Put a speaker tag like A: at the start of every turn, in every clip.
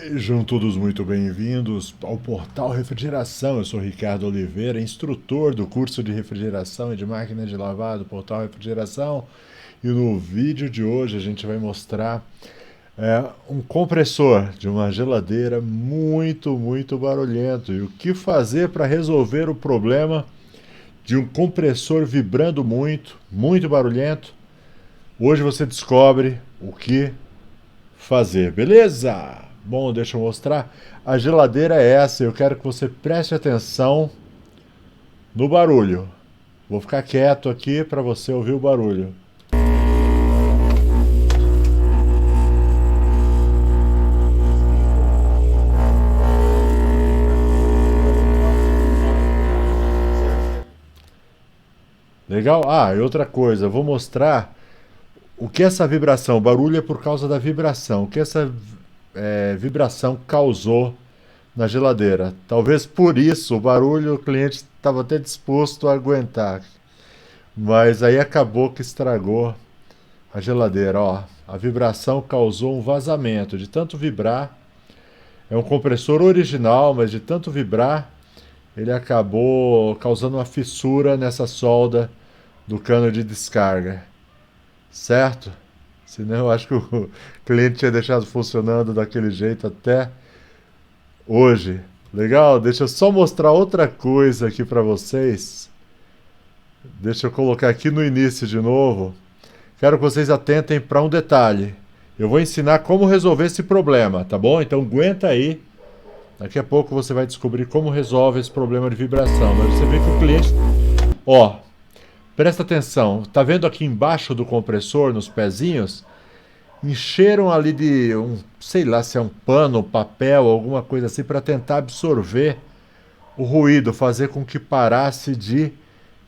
A: Sejam todos muito bem-vindos ao Portal Refrigeração. Eu sou Ricardo Oliveira, instrutor do curso de refrigeração e de máquina de lavar do Portal Refrigeração. E no vídeo de hoje a gente vai mostrar um compressor de uma geladeira muito barulhento. E o que fazer para resolver o problema de um compressor vibrando muito barulhento. Hoje você descobre o que fazer, beleza? Bom, deixa eu mostrar. A geladeira é essa. Eu quero que você preste atenção no barulho. Vou ficar quieto aqui para você ouvir o barulho. Legal? Ah, e outra coisa, eu vou mostrar o que essa vibração, o barulho é por causa da vibração, o que essa vibração causou na geladeira. Talvez por isso o barulho o cliente estava até disposto a aguentar, mas aí acabou que estragou a geladeira. Ó, a vibração causou um vazamento, de tanto vibrar. É um compressor original, mas de tanto vibrar, ele acabou causando uma fissura nessa solda do cano de descarga. Certo? Senão eu acho que o cliente tinha deixado funcionando daquele jeito até hoje. Legal? Deixa eu só mostrar outra coisa aqui para vocês. Deixa eu colocar aqui no início de novo. Quero que vocês atentem para um detalhe. Eu vou ensinar como resolver esse problema, tá bom? Então aguenta aí. Daqui a pouco você vai descobrir como resolve esse problema de vibração. Mas você vê que o cliente... Ó, presta atenção. Tá vendo aqui embaixo do compressor, nos pezinhos? Encheram ali de sei lá se é um pano, papel, alguma coisa assim, para tentar absorver o ruído, fazer com que parasse de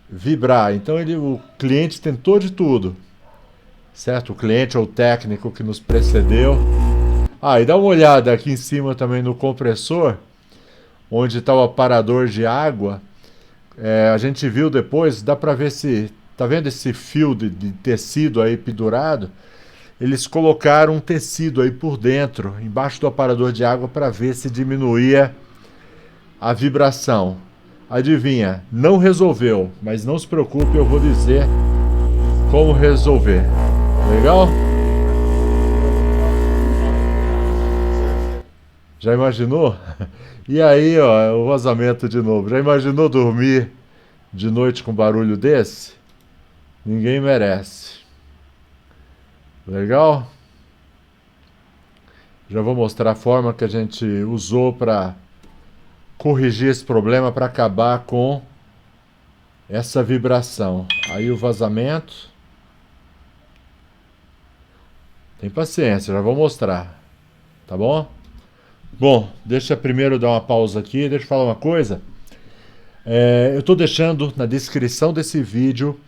A: vibrar. Então o cliente tentou de tudo, certo? O cliente ou o técnico que nos precedeu. Ah, e dá uma olhada aqui em cima também no compressor, onde está o aparador de água. A gente viu depois, dá para ver se... Tá vendo esse fio de tecido aí pendurado? Eles colocaram um tecido aí por dentro, embaixo do aparador de água, para ver se diminuía a vibração. Adivinha, não resolveu, mas não se preocupe, eu vou dizer como resolver. Legal? Já imaginou? E aí, ó, o vazamento de novo. Já imaginou dormir de noite com barulho desse? Ninguém merece. Legal? Já vou mostrar a forma que a gente usou para corrigir esse problema, para acabar com essa vibração. Aí o vazamento. Tem paciência, já vou mostrar. Tá bom? Bom, deixa primeiro dar uma pausa aqui. Deixa eu falar uma coisa. Eu estou deixando na descrição desse vídeo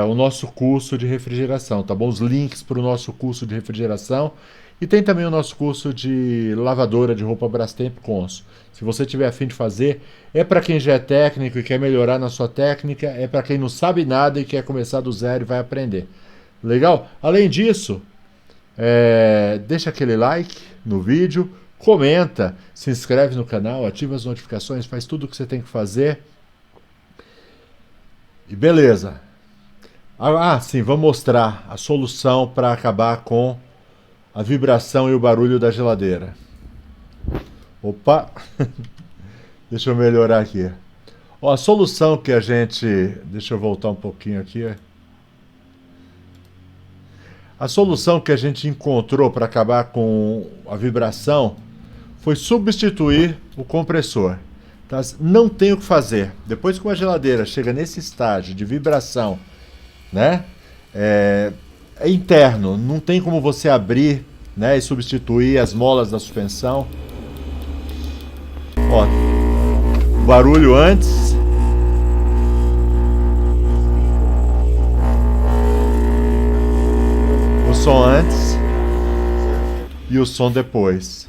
A: o nosso curso de refrigeração, tá bom? Os links para o nosso curso de refrigeração. E tem também o nosso curso de lavadora de roupa Brastemp Consul. Se você tiver a fim de fazer, é para quem já é técnico e quer melhorar na sua técnica, é para quem não sabe nada e quer começar do zero e vai aprender. Legal? Além disso, deixa aquele like no vídeo, comenta, se inscreve no canal, ativa as notificações, faz tudo o que você tem que fazer. E beleza. Sim, vamos mostrar a solução para acabar com a vibração e o barulho da geladeira. Opa! Deixa eu melhorar aqui. Ó, a solução que a gente... Deixa eu voltar um pouquinho aqui. A solução que a gente encontrou para acabar com a vibração foi substituir o compressor. Tá? Não tem o que fazer. Depois que uma geladeira chega nesse estágio de vibração, né? É interno, não tem como você abrir, né, e substituir as molas da suspensão. Ó, o barulho antes, o som antes e o som depois.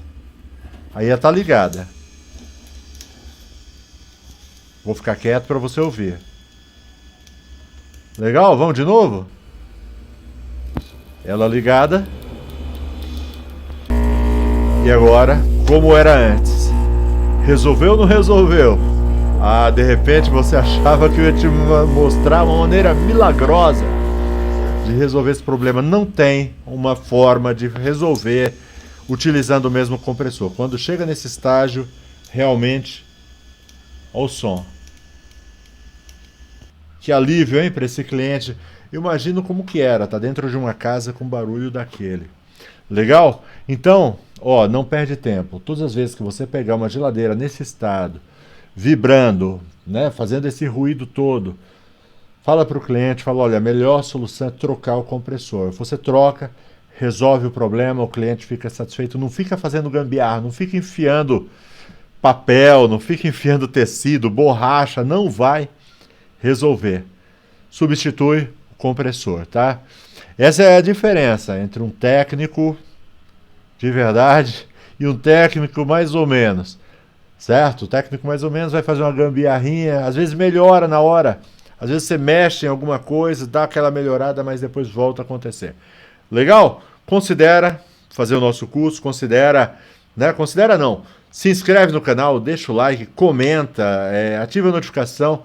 A: Aí ela tá ligada. Vou ficar quieto para você ouvir. Legal? Vamos de novo? Ela ligada. E agora, como era antes? Resolveu ou não resolveu? Ah, de repente você achava que eu ia te mostrar uma maneira milagrosa de resolver esse problema. Não tem uma forma de resolver utilizando o mesmo compressor. Quando chega nesse estágio, realmente, olha o som. Que alívio, hein, para esse cliente. Imagino como que era, tá dentro de uma casa com barulho daquele. Legal? Então, ó, não perde tempo. Todas as vezes que você pegar uma geladeira nesse estado, vibrando, né, fazendo esse ruído todo, fala para o cliente, fala, olha, a melhor solução é trocar o compressor. Você troca, resolve o problema, o cliente fica satisfeito, não fica fazendo gambiarra, não fica enfiando papel, não fica enfiando tecido, borracha, não vai resolver. Substitui o compressor, tá? Essa é a diferença entre um técnico de verdade e um técnico mais ou menos, certo? O técnico mais ou menos vai fazer uma gambiarrinha, às vezes melhora na hora, às vezes você mexe em alguma coisa, dá aquela melhorada, mas depois volta a acontecer. Legal? Considera fazer o nosso curso, considera, né? Considera não. Se inscreve no canal, deixa o like, comenta, ativa a notificação.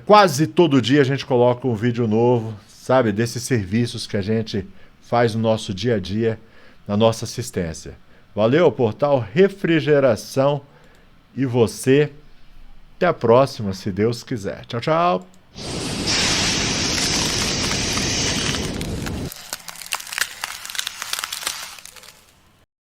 A: Quase todo dia a gente coloca um vídeo novo, sabe, desses serviços que a gente faz no nosso dia a dia, na nossa assistência. Valeu, Portal Refrigeração e você. Até a próxima, se Deus quiser. Tchau, tchau.